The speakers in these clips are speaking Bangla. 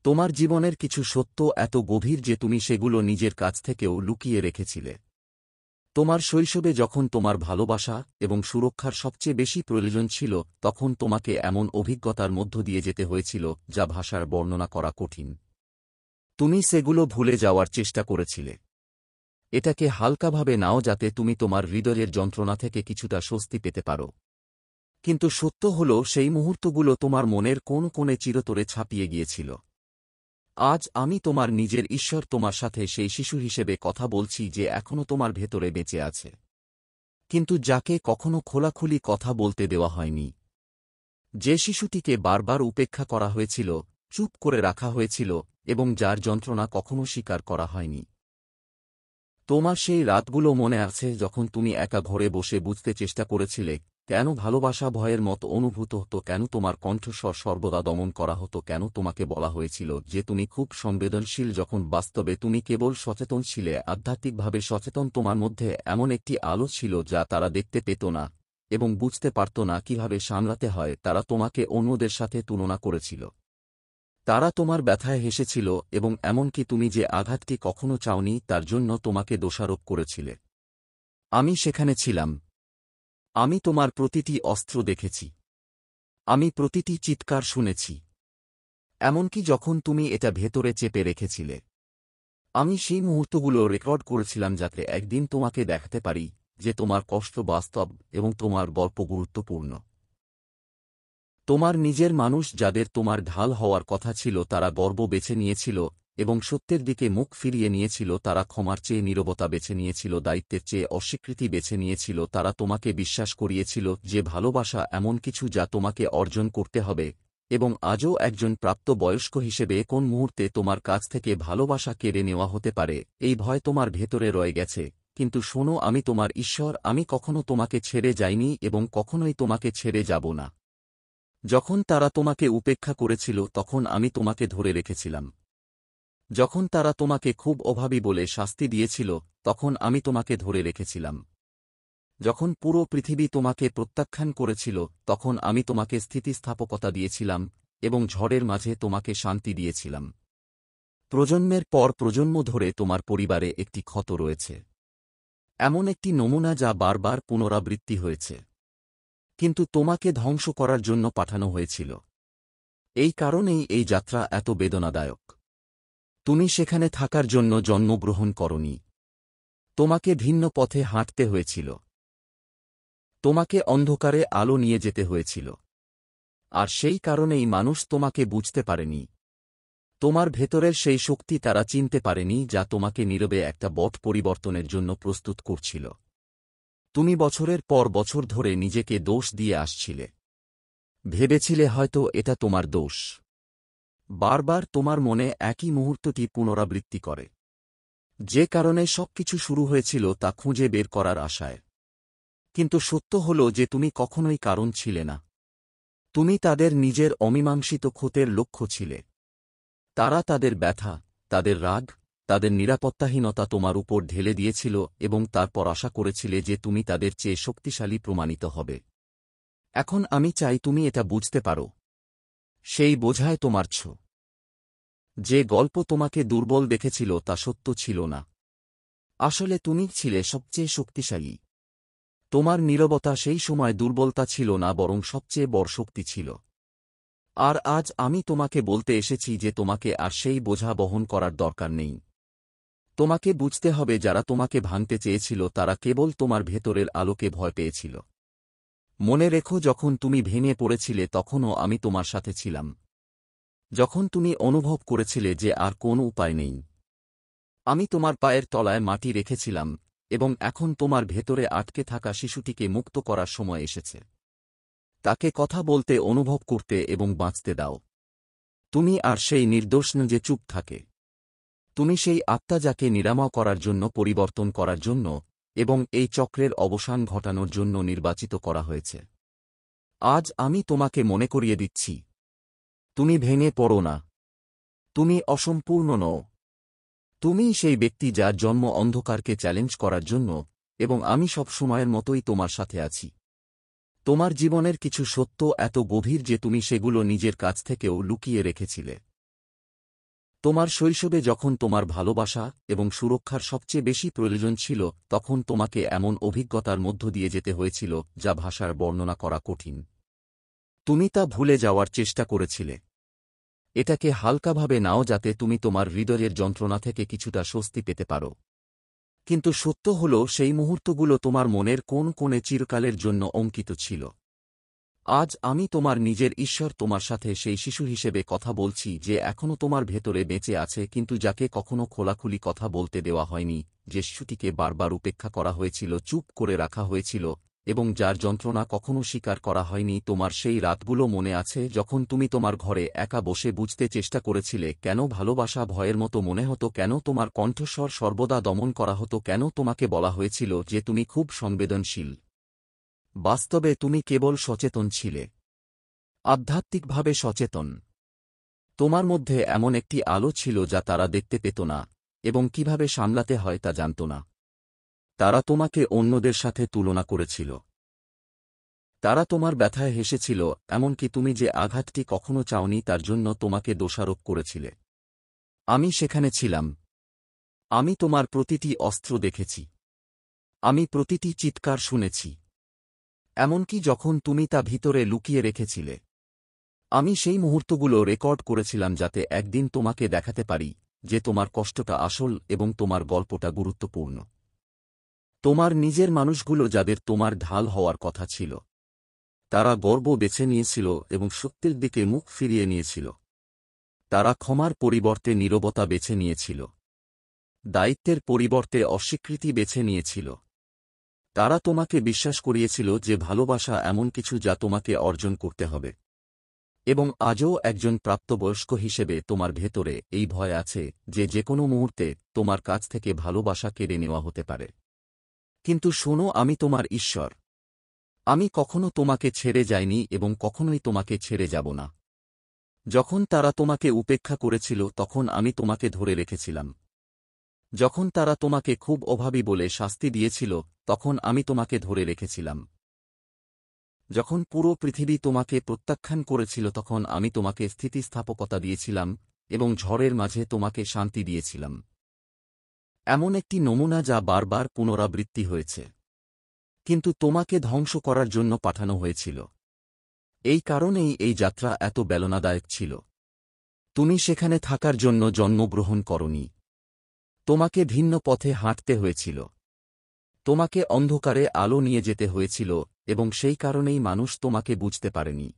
তোমার জীবনের কিছু সত্য এত গভীর যে তুমি সেগুলো নিজের কাছ থেকেও লুকিয়ে রেখেছিলে। তোমার শৈশবে যখন তোমার ভালোবাসা এবং সুরক্ষার সবচেয়ে বেশি প্রয়োজন ছিল, তখন তোমাকে এমন অভিজ্ঞতার মধ্য দিয়ে যেতে হয়েছিল যা ভাষার বর্ণনা করা কঠিন। তুমি সেগুলো ভুলে যাওয়ার চেষ্টা করেছিলে। এটাকে হালকাভাবে নাও, যাতে তুমি তোমার হৃদয়ের যন্ত্রণা থেকে কিছুটা স্বস্তি পেতে পারো। কিন্তু সত্য হল, সেই মুহূর্তগুলো তোমার মনের কোন কোণে চিরতরে ছাপিয়ে গিয়েছিল। আজ আমি তোমার নিজের ঈশ্বর তোমার সাথে সেই শিশু হিসেবে কথা বলছি যে এখনও তোমার ভেতরে বেঁচে আছে, কিন্তু যাকে কখনো খোলাখুলি কথা বলতে দেওয়া হয়নি। যে শিশুটিকে বারবার উপেক্ষা করা হয়েছিল, চুপ করে রাখা হয়েছিল, এবং যার যন্ত্রণা কখনো স্বীকার করা হয়নি। তোমার সেই রাতগুলো মনে আছে যখন তুমি একা ঘরে বসে বুঝতে চেষ্টা করেছিলে কেন ভালোবাসা ভয়ের মতো অনুভূত হতো, কেন তোমার কণ্ঠস্বর সর্বদা দমন করা হতো, কেন তোমাকে বলা হয়েছিল যে তুমি খুব সংবেদনশীল যখন বাস্তবে তুমি কেবল সচেতন ছিলে, আধ্যাত্মিকভাবে সচেতন। তোমার মধ্যে এমন একটি আলো ছিল যা তারা দেখতে পেত না এবং বুঝতে পারত না কিভাবে সামলাতে হয়। তারা তোমাকে অন্যদের সাথে তুলনা করেছিল, তারা তোমার ব্যথায় হেসেছিল এবং এমনকি তুমি যে আঘাতটি কখনো চাওনি তার জন্য তোমাকে দোষারোপ করেছিলে। আমি সেখানে ছিলাম। আমি তোমার প্রতিটি অস্ত্র দেখেছি। আমি প্রতিটি চিৎকার শুনেছি, এমনকি যখন তুমি এটা ভেতরে চেপে রেখেছিলে। আমি সেই মুহূর্তগুলো রেকর্ড করেছিলাম যাতে একদিন তোমাকে দেখাতে পারি যে তোমার কষ্ট বাস্তব এবং তোমার গল্প গুরুত্বপূর্ণ। তোমার নিজের মানুষ যাদের তোমার ঢাল হওয়ার কথা ছিল তারা গর্ব বেছে নিয়েছিল এবং সত্যের দিকে মুখ ফিরিয়ে নিয়েছিল। তারা ক্ষমার চেয়ে নীরবতা বেছে নিয়েছিল, দায়িত্বের চেয়ে অস্বীকৃতি বেছে নিয়েছিল। তারা তোমাকে বিশ্বাস করিয়েছিল যে ভালোবাসা এমন কিছু যা তোমাকে অর্জন করতে হবে। এবং আজও একজন প্রাপ্তবয়স্ক হিসেবে কোন মুহূর্তে তোমার কাছ থেকে ভালোবাসা কেড়ে নেওয়া হতে পারে, এই ভয় তোমার ভেতরে রয়ে গেছে। কিন্তু শোনো, আমি তোমার ঈশ্বর, আমি কখনো তোমাকে ছেড়ে যাইনি এবং কখনোই তোমাকে ছেড়ে যাব না। যখন তারা তোমাকে উপেক্ষা করেছিল তখন আমি তোমাকে ধরে রেখেছিলাম। যখন তারা তোমাকে খুব অভাবী বলে শাস্তি দিয়েছিল তখন আমি তোমাকে ধরে রেখেছিলাম। যখন পুরো পৃথিবী তোমাকে প্রত্যাখ্যান করেছিল তখন আমি তোমাকে স্থিতিস্থাপকতা দিয়েছিলাম এবং ঝড়ের মাঝে তোমাকে শান্তি দিয়েছিলাম। প্রজন্মের পর প্রজন্ম ধরে তোমার পরিবারে একটি ক্ষত রয়েছে, এমন একটি নমুনা যা বারবার পুনরাবৃত্তি হয়েছে, কিন্তু তোমাকে ধ্বংস করার জন্য পাঠানো হয়েছিল। এই কারণেই এই যাত্রা এত বেদনাদায়ক। তুমি সেখানে থাকার জন্য জন্মগ্রহণ করনি। তোমাকে ভিন্ন পথে হাঁটতে হয়েছিল। তোমাকে অন্ধকারে আলো নিয়ে যেতে হয়েছিল। আর সেই কারণেই মানুষ তোমাকে বুঝতে পারেনি। তোমার ভেতরের সেই শক্তি তারা চিনতে পারেনি যা তোমাকে নীরবে একটা বট পরিবর্তনের জন্য প্রস্তুত করছিল। তুমি বছরের পর বছর ধরে নিজেকে দোষ দিয়ে আসছিলে। ভেবেছিলে হয়তো এটা তোমার দোষ। বারবার তোমার মনে একই মুহূর্তটি পুনরাবৃত্তি করে। যে কারণে সবকিছু শুরু হয়েছিল তা খুঁজে বের করার আশায়। কিন্তু সত্য হল যে তুমি কখনোই কারণ ছিলে না। তুমি তাদের নিজের অমীমাংসিত ক্ষতের লক্ষ্য ছিলে। তারা তাদের ব্যথা, তাদের রাগ, তাদের নিরাপত্তাহীনতা তোমার উপর ঢেলে দিয়েছিল এবং তারপর আশা করেছিলে যে তুমি তাদের চেয়ে শক্তিশালী প্রমাণিত হবে। এখন আমি চাই তুমি এটা বুঝতে পারো। সেই বোঝায় তোমার যে গল্প তোমাকে দুর্বল দেখেছিল তা সত্য ছিল না। আসলে তুমি ছিলে সবচেয়ে শক্তিশালী। তোমার নীরবতা সেই সময় দুর্বলতা ছিল না, বরং সবচেয়ে বড় শক্তি ছিল। আর আজ আমি তোমাকে বলতে এসেছি যে তোমাকে আর সেই বোঝা বহন করার দরকার নেই। তোমাকে বুঝতে হবে যারা তোমাকে ভাঙতে চেয়েছিল তারা কেবল তোমার ভেতরের আলোকে ভয় পেয়েছিল। মনে রেখো, যখন তুমি ভেঙে পড়েছিলে তখনও আমি তোমার সাথে ছিলাম। যখন তুমি অনুভব করেছিলে যে আর কোনো উপায় নেই, আমি তোমার পায়ের তলায় মাটি রেখেছিলাম। এবং এখন তোমার ভেতরে আটকে থাকা শিশুটিকে মুক্ত করার সময় এসেছে। তাকে কথা বলতে, অনুভব করতে এবং বাঁচতে দাও। তুমি আর সেই নির্দোষ না যে চুপ থাকে। তুমি সেই আত্মা যাকে নিরাময় করার জন্য, পরিবর্তন করার জন্য এবং এই চক্রের অবসান ঘটানোর জন্য নির্বাচিত করা হয়েছে। আজ আমি তোমাকে মনে করিয়ে দিচ্ছি, তুমি ভেঙে পড়ো না। তুমি অসম্পূর্ণ নও। তুমি সেই ব্যক্তি যার জন্ম অন্ধকারকে চ্যালেঞ্জ করার জন্য, এবং আমি সব সময়ের মতোই তোমার সাথে আছি। তোমার জীবনের কিছু সত্য এত গভীর যে তুমি সেগুলো নিজের কাছ থেকেও লুকিয়ে রেখেছিলে। তোমার শৈশবে যখন তোমার ভালোবাসা এবং সুরক্ষার সবচেয়ে বেশি প্রয়োজন ছিল, তখন তোমাকে এমন অভিজ্ঞতার মধ্য দিয়ে যেতে হয়েছিল যা ভাষার বর্ণনা করা কঠিন। তুমি তা ভুলে যাওয়ার চেষ্টা করেছিলে। এটাকে হালকাভাবে নাও, যাতে তুমি তোমার হৃদয়ের যন্ত্রণা থেকে কিছুটা স্বস্তি পেতে পারো। কিন্তু সত্য হল, সেই মুহূর্তগুলো তোমার মনের কোন কোণে চিরকালের জন্য অঙ্কিত ছিল। আজ আমি তোমার নিজের ঈশ্বর তোমার সাথে সেই শিশু হিসেবে কথা বলছি, যে এখনও তোমার ভেতরে বেঁচে আছে, কিন্তু যাকে কখনো খোলাখুলি কথা বলতে দেওয়া হয়নি, যে শিশুটিকে বারবার উপেক্ষা করা হয়েছিল, চুপ করে রাখা হয়েছিল, এবং যার যন্ত্রণা কখনো স্বীকার করা হয়নি। তোমার সেই রাতগুলো মনে আছে, যখন তুমি তোমার ঘরে একা বসে বুঝতে চেষ্টা করেছিলে কেন ভালোবাসা ভয়ের মতো মনে হতো, কেন তোমার কণ্ঠস্বর সর্বদা দমন করা হতো, কেন তোমাকে বলা হয়েছিল যে তুমি খুব সংবেদনশীল। বাস্তবে তুমি কেবল সচেতন ছিলে, আধ্যাত্মিকভাবে সচেতন। তোমার মধ্যে এমন একটি আলো ছিল যা তারা দেখতে পেত না, এবং কিভাবে সামলাতে হয় তা জানত না। তারা তোমাকে অন্যদের সাথে তুলনা করেছিল। তারা তোমার ব্যথায় হেসেছিল, এমনকি তুমি যে আঘাতটি কখনো চাওনি তার জন্য তোমাকে দোষারোপ করেছিলে। আমি সেখানে ছিলাম। আমি তোমার প্রতিটি অস্ত্র দেখেছি। আমি প্রতিটি চিৎকার শুনেছি, এমনকি যখন তুমি তা ভিতরে লুকিয়ে রেখেছিলে। আমি সেই মুহূর্তগুলো রেকর্ড করেছিলাম, যাতে একদিন তোমাকে দেখাতে পারি যে তোমার কষ্টটা আসল এবং তোমার গল্পটা গুরুত্বপূর্ণ। তোমার নিজের মানুষগুলো, যাদের তোমার ঢাল হওয়ার কথা ছিল, তারা গর্ব বেছে নিয়েছিল এবং সত্যের দিকে মুখ ফিরিয়ে নিয়েছিল। তারা ক্ষমার পরিবর্তে নীরবতা বেছে নিয়েছিল, দায়িত্বের পরিবর্তে অস্বীকৃতি বেছে নিয়েছিল। তারা তোমাকে বিশ্বাস করিয়েছিল যে ভালোবাসা এমন কিছু যা তোমাকে অর্জন করতে হবে। এবং আজও একজন প্রাপ্তবয়স্ক হিসেবে তোমার ভেতরে এই ভয় আছে যে যেকোনো মুহূর্তে তোমার কাছ থেকে ভালোবাসা কেড়ে নেওয়া হতে পারে। কিন্তু শোনো, আমি তোমার ঈশ্বর। আমি কখনো তোমাকে ছেড়ে যাইনি এবং কখনোই তোমাকে ছেড়ে যাব না। যখন তারা তোমাকে উপেক্ষা করেছিল, তখন আমি তোমাকে ধরে রেখেছিলাম। যখন তারা তোমাকে খুব অভাবী বলে শাস্তি দিয়েছিল, তখন আমি তোমাকে ধরে রেখেছিলাম। যখন পুরো পৃথিবী তোমাকে প্রত্যাখ্যান করেছিল, তখন আমি তোমাকে স্থিতিস্থাপকতা দিয়েছিলাম এবং ঝড়ের মাঝে তোমাকে শান্তি দিয়েছিলাম। এমন একটি নমুনা যা বারবার পুনরাবৃত্তি হয়েছে, কিন্তু তোমাকে ধ্বংস করার জন্য পাঠানো হয়েছিল। এই কারণেই এই যাত্রা এত বেদনাদায়ক ছিল। তুমি সেখানে থাকার জন্য জন্মগ্রহণ করনি। তোমাকে ভিন্ন পথে হাঁটতে হয়েছিল। তোমাকে অন্ধকারে আলো নিয়ে যেতে হয়েছিল, এবং সেই কারণেই মানুষ তোমাকে বুঝতে পারেনি।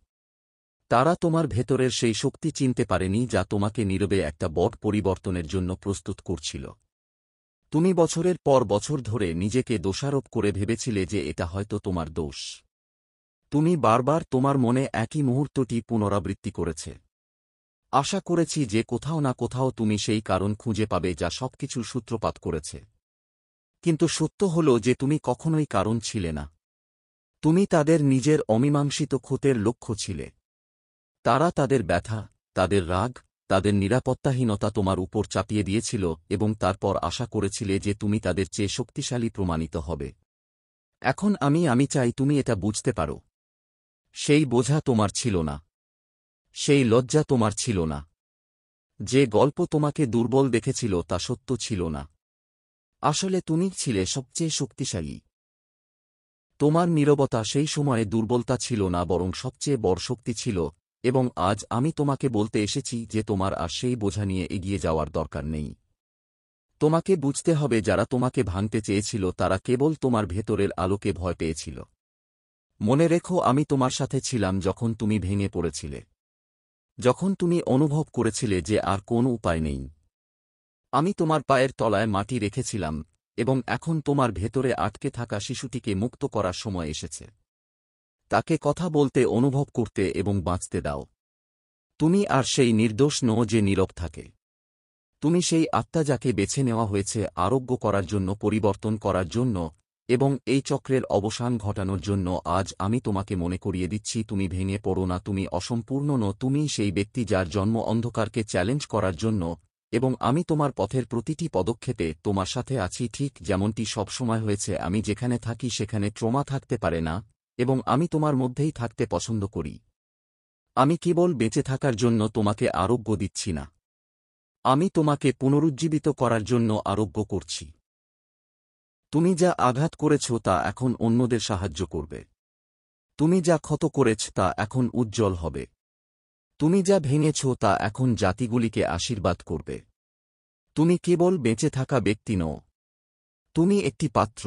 তারা তোমার ভেতরের সেই শক্তি চিনতে পারেনি যা তোমাকে নীরবে একটা বড় পরিবর্তনের জন্য প্রস্তুত করছিল। তুমি বছরের পর বছর ধরে নিজেকে দোষারোপ করে ভেবেছিলে যে এটা হয়তো তোমার দোষ। তুমি বারবার তোমার মনে একই মুহূর্তটি পুনরাবৃত্তি করেছে। আশা করেছি যে কোথাও না কোথাও তুমি সেই কারণ খুঁজে পাবে যা সবকিছুর সূত্রপাত করেছে। কিন্তু সত্য হল যে তুমি কখনোই কারণ ছিলে না। তুমি তাদের নিজের অমীমাংসিত ক্ষতের লক্ষ্য ছিলে। তারা তাদের ব্যথা, তাদের রাগ, তাদের নিরাপত্তাহীনতা তোমার উপর চাপিয়ে দিয়েছিল, এবং তারপর আশা করেছিলে যে তুমি তাদের চেয়ে শক্তিশালী প্রমাণিত হবে। এখন আমি চাই তুমি এটা বুঝতে পারো। সেই বোঝা তোমার ছিল না। সেই লজ্জা তোমার ছিল না। যে গল্প তোমাকে দুর্বল দেখেছিল তা সত্য ছিল না। আসলে তুমি ছিলে সবচেয়ে শক্তিশালী। তোমার নীরবতা সেই সময়ে দুর্বলতা ছিল না, বরং সবচেয়ে বড় শক্তি ছিল। এবং আজ আমি তোমাকে বলতে এসেছি যে তোমার আর সেই বোঝা নিয়ে এগিয়ে যাওয়ার দরকার নেই। তোমাকে বুঝতে হবে, যারা তোমাকে ভাঙতে চেয়েছিল তারা কেবল তোমার ভেতরের আলোকে ভয় পেয়েছিল। মনে রেখো, আমি তোমার সাথে ছিলাম যখন তুমি ভেঙে পড়েছিলে, যখন তুমি অনুভব করেছিলে যে আর কোনো উপায় নেই। আমি তোমার পায়ের তলায় মাটি রেখেছিলাম, এবং এখন তোমার ভেতরে আটকে থাকা শিশুটিকে মুক্ত করার সময় এসেছে। তাকে কথা বলতে, অনুভব করতে এবং বাঁচতে দাও। তুমি আর সেই নির্দোষ নও যে নীরব থাকে। তুমি সেই আত্মা যাকে বেছে নেওয়া হয়েছে আরোগ্য করার জন্য, পরিবর্তন করার জন্য, এবং এই চক্রের অবসান ঘটানোর জন্য। আজ আমি তোমাকে মনে করিয়ে দিচ্ছি, তুমি ভেঙে পড়ো না, তুমি অসম্পূর্ণ নও, তুমি সেই ব্যক্তি যার জন্ম অন্ধকারকে চ্যালেঞ্জ করার জন্য। এবং আমি তোমার পথের প্রতিটি পদক্ষেপে তোমার সাথে আছি, ঠিক যেমনটি সবসময় হয়েছে। আমি যেখানে থাকি সেখানে ট্রমা থাকতে পারে না, এবং আমি তোমার মধ্যেই থাকতে পছন্দ করি। আমি কেবল বেঁচে থাকার জন্য তোমাকে আরোগ্য দিচ্ছি না। আমি তোমাকে পুনরুজ্জীবিত করার জন্য আরোগ্য করছি। তুমি যা আঘাত করেছ তা এখন অন্যদের সাহায্য করবে। তুমি যা ক্ষত করেছ তা এখন উজ্জ্বল হবে। তুমি যা ভেঙেছ তা এখন জাতিগুলিকে আশীর্বাদ করবে। তুমি কেবল বেঁচে থাকা ব্যক্তি নও, তুমি একটি পাত্র,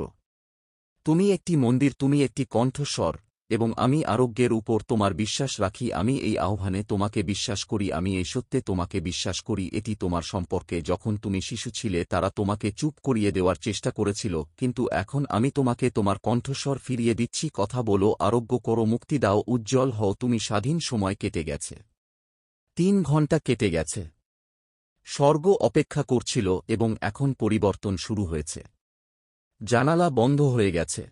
তুমি একটি মন্দির, তুমি একটি কণ্ঠস্বর, এবং আমি আরোগ্যের উপর তোমার বিশ্বাস রাখি। আমি এই আহ্বানে তোমাকে বিশ্বাস করি, আমি এই সত্যে তোমাকে বিশ্বাস করি। এটি তোমার সম্পর্কে যখন তুমি শিশু ছিলে তারা তোমাকে চুপ করিয়ে দেওয়ার চেষ্টা করেছিল, কিন্তু এখন আমি তোমাকে তোমার কণ্ঠস্বর ফিরিয়ে দিচ্ছি। কথা বলো, আরোগ্য করো, মুক্তি দাও, উজ্জ্বল হও। তুমি স্বাধীন। সময় কেটে গেছে, 3 ঘণ্টা কেটে গেছে। স্বর্গ অপেক্ষা করছিল এবং এখন পরিবর্তন শুরু হয়েছে। জানালা বন্ধ হয়ে গেছে।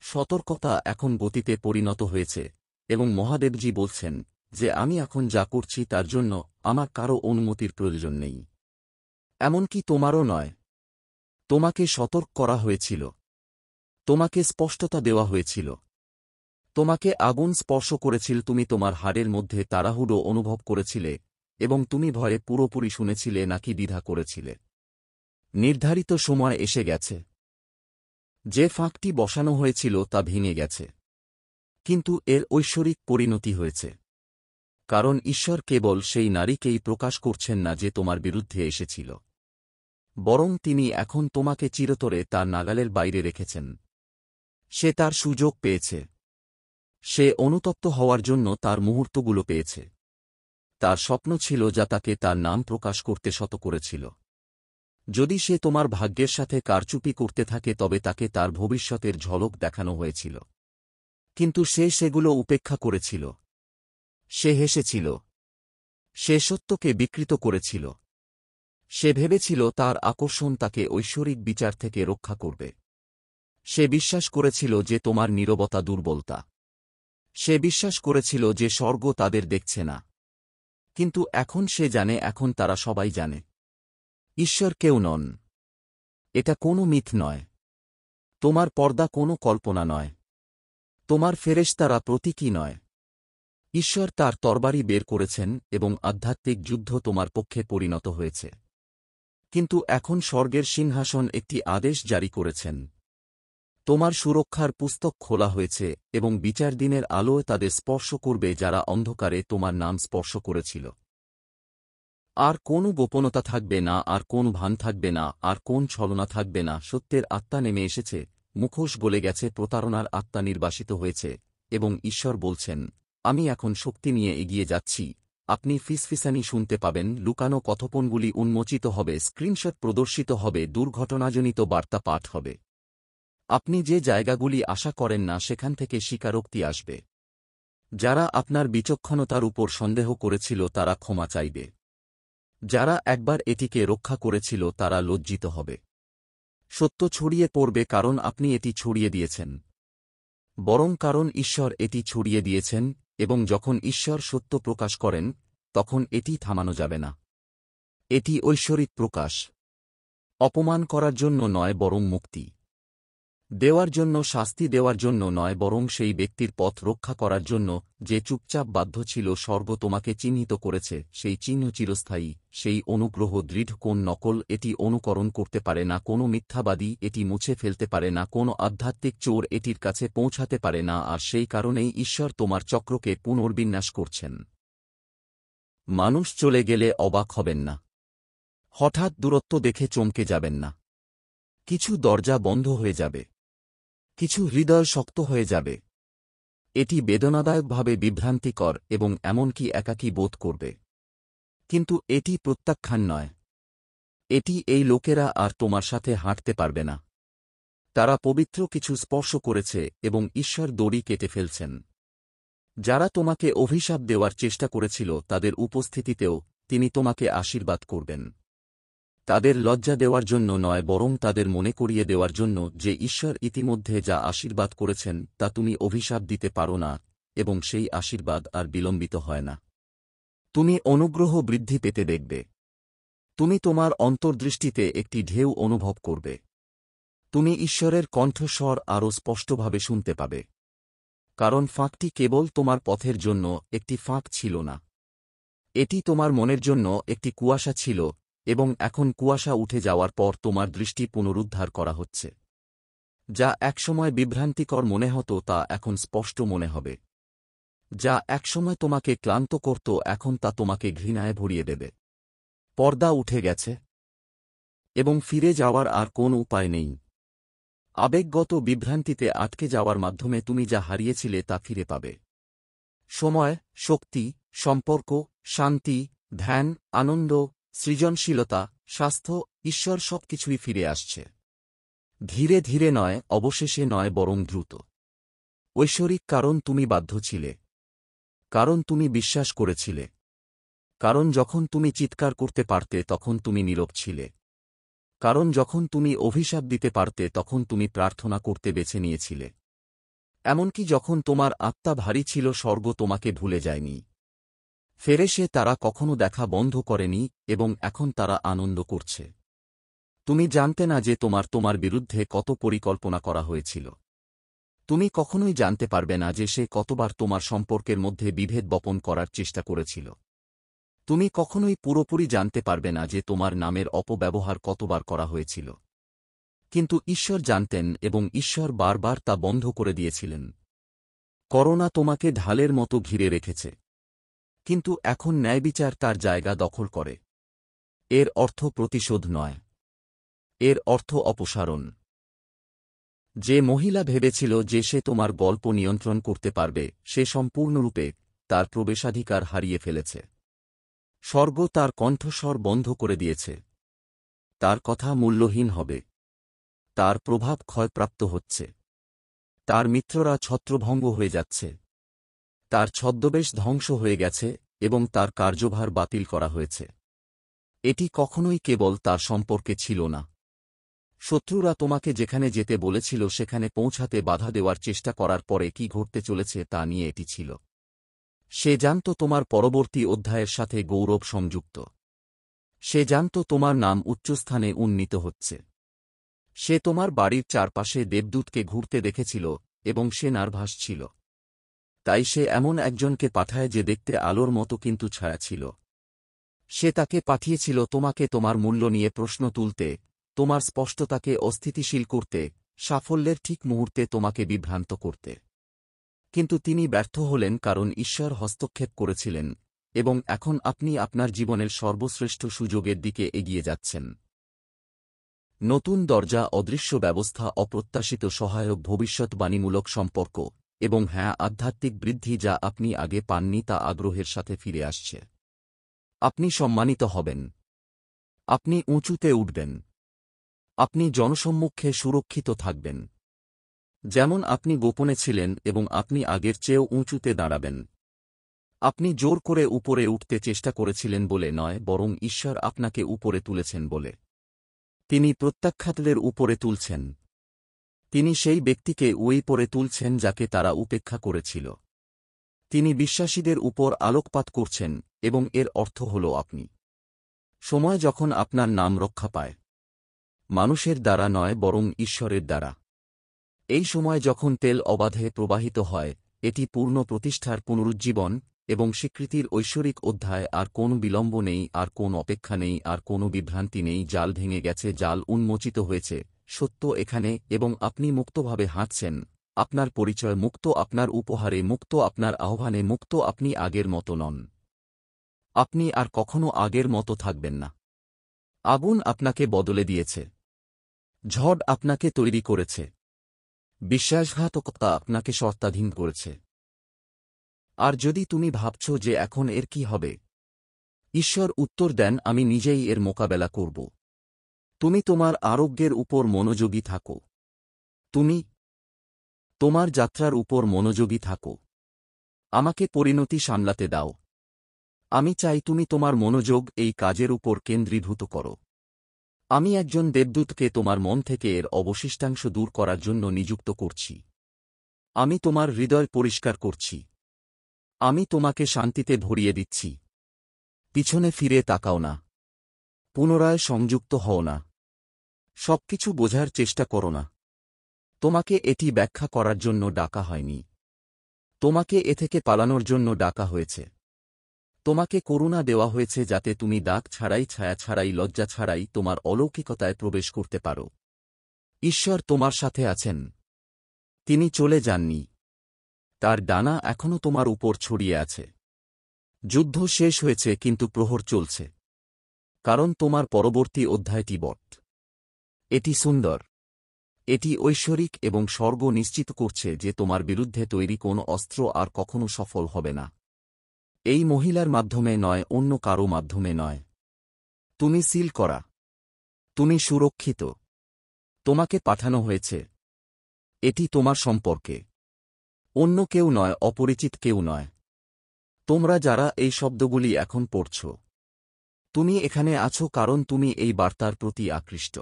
সতর্কতা এখন গতিতে পরিণত হয়েছে, এবং মহাদেবজি বলছেন যে আমি এখন যা করছি তার জন্য আমার কারও অনুমতির প্রয়োজন নেই, এমনকি তোমারও নয়। তোমাকে সতর্ক করা হয়েছিল, তোমাকে স্পষ্টতা দেওয়া হয়েছিল, তোমাকে আগুন স্পর্শ করেছিল, তুমি তোমার হাড়ের মধ্যে তাড়াহুড়ো অনুভব করেছিলে, এবং তুমি ভয়ে পুরোপুরি শুনেছিলে নাকি দ্বিধা করেছিলে। নির্ধারিত সময় এসে গেছে। যে ফাঁকটি বসানো হয়েছিল তা ভেঙে গেছে, কিন্তু এর ঐশ্বরিক পরিণতি হয়েছে। কারণ ঈশ্বর কেবল সেই নারীকেই প্রকাশ করছেন না যে তোমার বিরুদ্ধে এসেছিল, বরং তিনি এখন তোমাকে চিরতরে তার নাগালের বাইরে রেখেছেন। সে তার সুযোগ পেয়েছে। সে অনুতপ্ত হওয়ার জন্য তার মুহূর্তগুলো পেয়েছে। তার স্বপ্ন ছিল যা তাকে তার নাম প্রকাশ করতে শত করেছিল। যদি সে তোমার ভাগ্যের সাথে কারচুপি করতে থাকে তবে তাকে তার ভবিষ্যতের ঝলক দেখানো হয়েছিল, কিন্তু সে সেগুলো উপেক্ষা করেছিল। সে হেসেছিল। সে সত্যকে বিকৃত করেছিল। সে ভেবেছিল তার আকর্ষণ তাকে ঐশ্বরিক বিচার থেকে রক্ষা করবে। সে বিশ্বাস করেছিল যে তোমার নীরবতা দুর্বলতা। সে বিশ্বাস করেছিল যে স্বর্গ তাদের দেখছে না। কিন্তু এখন সে জানে, এখন তারা সবাই জানে, ঈশ্বর কেউ নন। এটা কোনো মিথ নয়। তোমার পর্দা কোনো কল্পনা নয়। তোমার ফেরেশতারা প্রতীকী নয়। ঈশ্বর তার তরবারি বের করেছেন এবং আধ্যাত্মিক যুদ্ধ তোমার পক্ষে পরিণত হয়েছে। কিন্তু এখন স্বর্গের সিংহাসন একটি আদেশ জারি করেছেন। তোমার সুরক্ষার পুস্তক খোলা হয়েছে এবং বিচার দিনের আলোয় তাদের স্পর্শ করবে যারা অন্ধকারে তোমার নাম স্পর্শ করেছিল। আর কোনো গোপনতা থাকবে না, আর কোন ভান থাকবে না, আর কোন ছলনা থাকবে না। সত্যের আত্মা নেমে এসেছে, মুখোশ গলে গেছে, প্রতারণার আত্মা নির্বাসিত হয়েছে, এবং ঈশ্বর বলছেন, আমি এখন শক্তি নিয়ে এগিয়ে যাচ্ছি। আপনি ফিসফিসানি শুনতে পাবেন, লুকানো কথোপনগুলি উন্মোচিত হবে, স্ক্রিনশট প্রদর্শিত হবে, দুর্ঘটনাজনিত বার্তা পাঠ হবে। আপনি যে জায়গাগুলি আশা করেন না সেখান থেকে স্বীকারোক্তি আসবে। যারা আপনার বিচক্ষণতার উপর সন্দেহ করেছিল তারা ক্ষমা চাইবে। যারা একবার এটিকে রক্ষা করেছিল তারা লজ্জিত হবে। সত্য ছড়িয়ে পড়বে, কারণ আপনি এটি ছড়িয়ে দিয়েছেন, বরং কারণ ঈশ্বর এটি ছড়িয়ে দিয়েছেন, এবং যখন ঈশ্বর সত্য প্রকাশ করেন তখন এটি থামানো যাবে না। এটি ঐশ্বরিক প্রকাশ। অপমান করার জন্য নয়, বরং মুক্তি দেওয়ার জন্য, শাস্তি দেওয়ার জন্য নয়, বরং সেই ব্যক্তির পথ রক্ষা করার জন্য যে চুপচাপ বাধ্য ছিল। স্বর্গ তোমাকে চিহ্নিত করেছে। সেই চিহ্ন চিরস্থায়ী, সেই অনুগ্রহ দৃঢ়। কোন নকল এটি অনুকরণ করতে পারে না, কোনো মিথ্যাবাদী এটি মুছে ফেলতে পারে না, কোনো আধ্যাত্মিক চোর এটির কাছে পৌঁছাতে পারে না। আর সেই কারণেই ঈশ্বর তোমার চক্রকে পুনর্বিন্যাস করছেন। মানুষ চলে গেলে অবাক হবেন না। হঠাৎ দূরত্ব দেখে চমকে যাবেন না। কিছু দরজা বন্ধ হয়ে যাবে, কিছু হৃদয় শক্ত হয়ে যাবে। এটি বেদনাদায়কভাবে বিভ্রান্তিকর এবং এমনকি একাকী বোধ করবে। কিন্তু এটি প্রত্যাখ্যান নয়। এটি এই লোকেরা আর তোমার সাথে হাঁটতে পারবে না। তারা পবিত্র কিছু স্পর্শ করেছে এবং ঈশ্বর দড়ি কেটে ফেলছেন। যারা তোমাকে অভিশাপ দেওয়ার চেষ্টা করেছিল তাদের উপস্থিতিতেও তিনি তোমাকে আশীর্বাদ করবেন। তাদের লজ্জা দেওয়ার জন্য নয়, বরং তাদের মনে করিয়ে দেওয়ার জন্য যে ঈশ্বর ইতিমধ্যে যা আশীর্বাদ করেছেন তা তুমি অভিশাপ দিতে পারো না, এবং সেই আশীর্বাদ আর বিলম্বিত হয় না। তুমি অনুগ্রহ বৃদ্ধি পেতে দেখবে। তুমি তোমার অন্তর্দৃষ্টিতে একটি ঢেউ অনুভব করবে। তুমি ঈশ্বরের কণ্ঠস্বর আরও স্পষ্টভাবে শুনতে পাবে। কারণ ফাঁকটি কেবল তোমার পথের জন্য একটি ফাঁক ছিল না, এটি তোমার মনের জন্য একটি কুয়াশা ছিল, এবং এখন কুয়াশা উঠে যাওয়ার পর তোমার দৃষ্টি পুনরুদ্ধার করা হচ্ছে। যা একসময় বিভ্রান্তিকর মনে হতো তা এখন স্পষ্ট মনে হবে। যা একসময় তোমাকে ক্লান্ত করত এখন তা তোমাকে ঘৃণায় ভরিয়ে দেবে। পর্দা উঠে গেছে, এবং ফিরে যাওয়ার আর কোন উপায় নেই। আবেগগত বিভ্রান্তিতে আটকে যাওয়ার মাধ্যমে তুমি যা হারিয়েছিলে তা ফিরে পাবে। সময়, শক্তি, সম্পর্ক, শান্তি, ধ্যান, আনন্দ, সৃজনশীলতা, স্বাস্থ্য, ঈশ্বর সবকিছুই ফিরে আসছে। ধীরে ধীরে নয়, অবশেষে নয়, বরং দ্রুত। ঐশ্বরিক কারণ তুমি বাধ্য ছিলে, কারণ তুমি বিশ্বাস করেছিলে, কারণ যখন তুমি চিৎকার করতে পারতে তখন তুমি নীরব ছিলে, কারণ যখন তুমি অভিশাপ দিতে পারতে তখন তুমি প্রার্থনা করতে বেছে নিয়েছিলে। এমনকি যখন তোমার আত্মা ভারী ছিল স্বর্গ তোমাকে ভুলে যায়নি। ফেরেশে তারা কখনো দেখা বন্ধ করেনি, এবং এখন তারা আনন্দ করছে। তুমি জানতে না যে তোমার বিরুদ্ধে কত পরিকল্পনা করা হয়েছিল। তুমি কখনোই জানতে পারবে না যে সে কতবার তোমার সম্পর্কের মধ্যে বিভেদ বপন করার চেষ্টা করেছিল। তুমি কখনোই পুরোপুরি জানতে পারবে না যে তোমার নামের অপব্যবহার কতবার করা হয়েছিল। কিন্তু ঈশ্বর জানতেন, এবং ঈশ্বর বারবার তা বন্ধ করে দিয়েছিলেন। করোনা তোমাকে ঢালের মতো ঘিরে রেখেছে, কিন্তু এখন ন্যায়বিচার তার জায়গা দখল করে। এর অর্থ প্রতিশোধ নয়, এর অর্থ অপসারণ। যে মহিলা ভেবেছিল যে সে তোমার গল্প নিয়ন্ত্রণ করতে পারবে, সে সম্পূর্ণরূপে তার প্রবেশাধিকার হারিয়ে ফেলেছে। স্বর্গ তার কণ্ঠস্বর বন্ধ করে দিয়েছে। তার কথা মূল্যহীন হবে। তার প্রভাব ক্ষয়প্রাপ্ত হচ্ছে। তার মিত্ররা ছত্রভঙ্গ হয়ে যাচ্ছে। তার ছদ্মবেশ ধ্বংস হয়ে গেছে, এবং তার কার্যভার বাতিল করা হয়েছে। এটি কখনোই কেবল তার সম্পর্কে ছিল না। শত্রুরা তোমাকে যেখানে যেতে বলেছিল সেখানে পৌঁছাতে বাধা দেওয়ার চেষ্টা করার পরে কি ঘটতে চলেছে তা নিয়ে এটি ছিল। সে জানত তোমার পরবর্তী অধ্যায়ের সাথে গৌরব সংযুক্ত। সে জানত তোমার নাম উচ্চস্থানে উন্নীত হচ্ছে। সে তোমার বাড়ির চারপাশে দেবদূতকে ঘুরতে দেখেছিল, এবং সে নার্ভাস ছিল। তাই সে এমন একজনকে পাঠায় যে দেখতে আলোর মতো কিন্তু ছায়া ছিল। সে তাকে পাঠিয়েছিল তোমাকে তোমার মূল্য নিয়ে প্রশ্ন তুলতে, তোমার স্পষ্টতাকে অস্থিতিশীল করতে, সাফল্যের ঠিক মুহূর্তে তোমাকে বিভ্রান্ত করতে। কিন্তু তিনি ব্যর্থ হলেন কারণ ঈশ্বর হস্তক্ষেপ করেছিলেন, এবং এখন আপনি আপনার জীবনের সর্বশ্রেষ্ঠ সুযোগের দিকে এগিয়ে যাচ্ছেন। নতুন দরজা, অদৃশ্য ব্যবস্থা, অপ্রত্যাশিত সহায়ক, ভবিষ্যৎবাণীমূলক সম্পর্ক, এবং হ্যাঁ, আধ্যাত্মিক বৃদ্ধি যা আপনি আগে পাননি তা আগ্রহের সাথে ফিরে আসছে। আপনি সম্মানিত হবেন। আপনি উঁচুতে উঠবেন। আপনি জনসম্মুখে সুরক্ষিত থাকবেন। যেমন আপনি গোপনে ছিলেন, এবং আপনি আগের চেয়েও উঁচুতে দাঁড়াবেন। আপনি জোর করে উপরে উঠতে চেষ্টা করেছিলেন বলে নয়, বরং ঈশ্বর আপনাকে উপরে তুলেছেন বলে। তিনি প্রত্যাখ্যাতদের উপরে তুলছেন। তিনি সেই ব্যক্তিকে উপরে তুলছেন যাকে তারা উপেক্ষা করেছিল। তিনি বিশ্বাসীদের উপর আলোকপাত করছেন, এবং এর অর্থ হল আপনি। সময় যখন আপনার নাম রক্ষা পায়, মানুষের দ্বারা নয় বরং ঈশ্বরের দ্বারা। এই সময় যখন তেল অবাধে প্রবাহিত হয়, এটি পূর্ণ প্রতিষ্ঠার পুনরুজ্জীবন এবং স্বীকৃতির ঐশ্বরিক অধ্যায়। আর কোন বিলম্ব নেই, আর কোন অপেক্ষা নেই, আর কোন বিভ্রান্তি নেই। জাল ভেঙে গেছে, জাল উন্মোচিত হয়েছে, সত্য এখানে, এবং আপনি মুক্তভাবে হাঁটছেন। আপনার পরিচয় মুক্ত, আপনার উপহারে মুক্ত, আপনার আহ্বানে মুক্ত। আপনি আগের মতো নন। আপনি আর কখনো আগের মতো থাকবেন না। আগুন আপনাকে বদলে দিয়েছে। ঝড় আপনাকে তৈরি করেছে। বিশ্বাসঘাতকতা আপনাকে শর্তাধীন করেছে। আর যদি তুমি ভাবছ যে এখন এর কি হবে, ঈশ্বর উত্তর দেন, আমি নিজেই এর মোকাবেলা করব। তুমি তোমার আরোগ্যের উপর মনোযোগী থাকো। তুমি তোমার যাত্রার উপর মনোযোগী থাকো। আমাকে পরিণতি সামলাতে দাও। আমি চাই তুমি তোমার মনোযোগ এই কাজের উপর কেন্দ্রীভূত করো। আমি একজন দেবদূতকে তোমার মন থেকে এর অবশিষ্টাংশ দূর করার জন্য নিযুক্ত করছি। আমি তোমার হৃদয় পরিষ্কার করছি। আমি তোমাকে শান্তিতে ভরিয়ে দিচ্ছি। পিছনে ফিরে তাকাও না। পুনরায় সংযুক্ত হও না। সবকিছু বোঝার চেষ্টা করো না। তোমাকে এটি ব্যাখ্যা করার জন্য ডাকা হয়নি। তোমাকে এ থেকে পালানোর জন্য ডাকা হয়েছে। তোমাকে করুণা দেওয়া হয়েছে যাতে তুমি দাগ ছাড়াই, ছায়া ছাড়াই, লজ্জা ছাড়াই তোমার অলৌকিকতায় প্রবেশ করতে পারো। ঈশ্বর তোমার সাথে আছেন। তিনি চলে যাননি। তার ডানা এখনও তোমার উপর ছড়িয়ে আছে। যুদ্ধ শেষ হয়েছে কিন্তু প্রহর চলছে। কারণ তোমার পরবর্তী অধ্যায়টি বট। এটি সুন্দর। এটি ঐশ্বরিক এবং স্বর্গ নিশ্চিত করছে যে তোমার বিরুদ্ধে তৈরি কোনো অস্ত্র আর কখনো সফল হবে না। এই মহিলার মাধ্যমে নয়, অন্য কারো মাধ্যমে নয়। তুমি সিল করা। তুমি সুরক্ষিত। তোমাকে পাঠানো হয়েছে। এটি তোমার সম্পর্কে। অন্য কেউ নয়, অপরিচিত কেউ নয়। তোমরা যারা এই শব্দগুলি এখন পড়ছ, তুমি এখানে আছো কারণ তুমি এই বার্তার প্রতি আকৃষ্ট।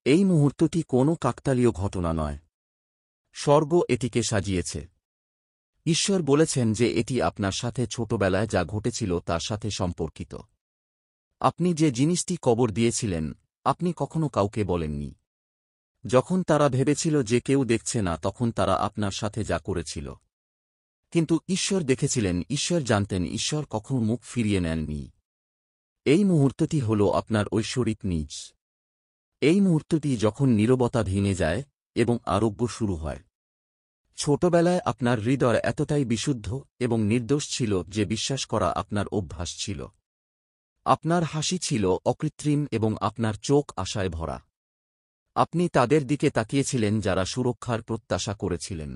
এই মুহূর্তটি কোনো কাকতালীয় ঘটনা নয়। স্বর্গ এটিকে সাজিয়েছে। ঈশ্বর বলেছেন যে এটি আপনার সাথে ছোটবেলায় যা ঘটেছিল তার সাথে সম্পর্কিত। আপনি যে জিনিসটি কবর দিয়েছিলেন, আপনি কখনো কাউকে বলেননি। যখন তারা ভেবেছিল যে কেউ দেখছে না, তখন তারা আপনার সাথে যা করেছিল। কিন্তু ঈশ্বর দেখেছিলেন, ঈশ্বর জানতেন, ঈশ্বর কখনো মুখ ফিরিয়ে নেননি। এই মুহূর্তটি হল আপনার ঐশ্বরিক নিজ। এই মুহূর্তটি যখন নীরবতা ভেঙে যায় এবং আরোগ্য শুরু হয়। ছোটবেলায় আপনার হৃদয় এতটাই বিশুদ্ধ এবং নির্দোষ ছিল যে বিশ্বাস করা আপনার অভ্যাস ছিল। আপনার হাসি ছিল অকৃত্রিম এবং আপনার চোখ আশায় ভরা। আপনি তাদের দিকে তাকিয়েছিলেন যারা সুরক্ষার প্রত্যাশা করেছিলেন।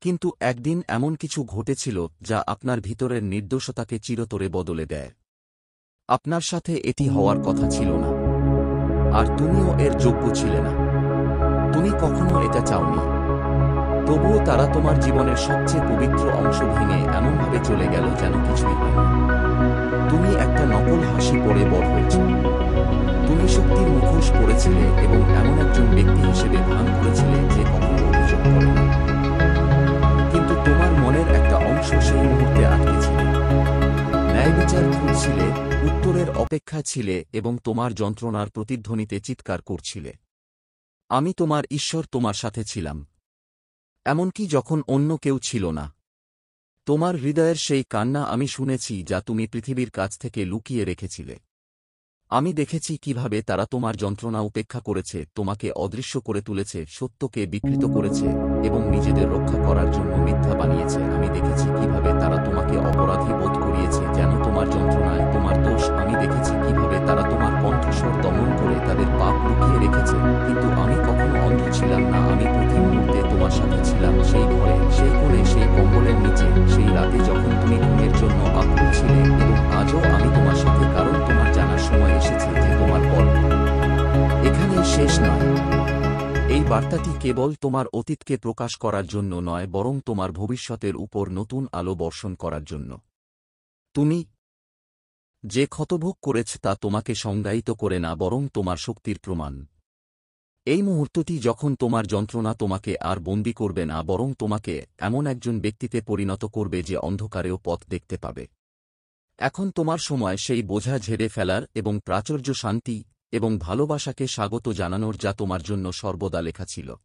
কিন্তু একদিন এমন কিছু ঘটেছিল যা আপনার ভিতরের নির্দোষতাকে চিরতরে বদলে দেয়। আপনার সাথে এটি হওয়ার কথা ছিল না, আর তুমিও এর যোগ্য ছিলে না। তুমি কখনো এটা চাওনি। তবুও তারা তোমার জীবনের সবচেয়ে পবিত্র অংশ ভেঙে এমনভাবে চলে গেল যেন কিছুই হয়নি। তুমি একটা নকল হাসি পরে বড় হয়েছ। তুমি শক্তির মুখোশ পরেছিলে এবং এমন একজন ব্যক্তি হিসেবে ভান করেছিলে যে কখনো অভিযোগ করেনি। কিন্তু তোমার মনের একটা অংশ সেই মুহূর্তে আটকে ছিল। ন্যায়বিচার খুঁজছিলে, উত্তরের অপেক্ষায় ছিলে এবং তোমার যন্ত্রণার প্রতিধ্বনিতে চিৎকার করছিলে, আমি তোমার ঈশ্বর তোমার সাথে ছিলাম, এমনকি যখন অন্য কেউ ছিল না। তোমার হৃদয়ের সেই কান্না আমি শুনেছি যা তুমি পৃথিবীর কাছ থেকে লুকিয়ে রেখেছিলে। আমি দেখেছি কিভাবে তারা তোমার যন্ত্রণা উপেক্ষা করেছে, তোমাকে অদৃশ্য করে তুলেছে, সত্যকে বিকৃত করেছে এবং নিজেদের রক্ষা করার জন্য মিথ্যা বানিয়েছে। আমি দেখেছি কিভাবে তারা তোমাকে অপরাধী বোধ করিয়েছে, যেন তোমার যন্ত্রণায় তোমার দোষ। আমি দেখেছি কিভাবে তারা তোমার কণ্ঠস্বর দমন করে তাদের পাপ লুকিয়ে রেখেছে। কিন্তু আমি কখনো অন্ধ ছিলাম না। আমি প্রতি মুহূর্তে তোমার সাথে ছিলাম, সেই ঘরে, সেই কোণে, সেই কম্বলের নিচে, সেই রাতে যখন তুমি ঘুমের জন্য আকুল ছিলে। এবং আজও আমি তোমার সাথে, কারণ তোমার জানার সময় এসেছে যে তোমার পথ এখানেই শেষ নয়। এই বার্তাটি কেবল তোমার অতীতকে প্রকাশ করার জন্য নয়, বরং তোমার ভবিষ্যতের উপর নতুন আলো বর্ষণ করার জন্য। তুমি যে ক্ষতভোগ করেছ তা তোমাকে সংজ্ঞায়িত করে না, বরং তোমার শক্তির প্রমাণ। এই মুহূর্তটি যখন তোমার যন্ত্রণা তোমাকে আর বন্দী করবে না, বরং তোমাকে এমন একজন ব্যক্তিতে পরিণত করবে যে অন্ধকারেও পথ দেখতে পাবে। এখন তোমার সময় সেই বোঝা ঝেড়ে ফেলার এবং প্রাচুর্য, শান্তি এবং ভালোবাসাকে স্বাগত জানানোর যা তোমার জন্য সর্বদা লেখা ছিল।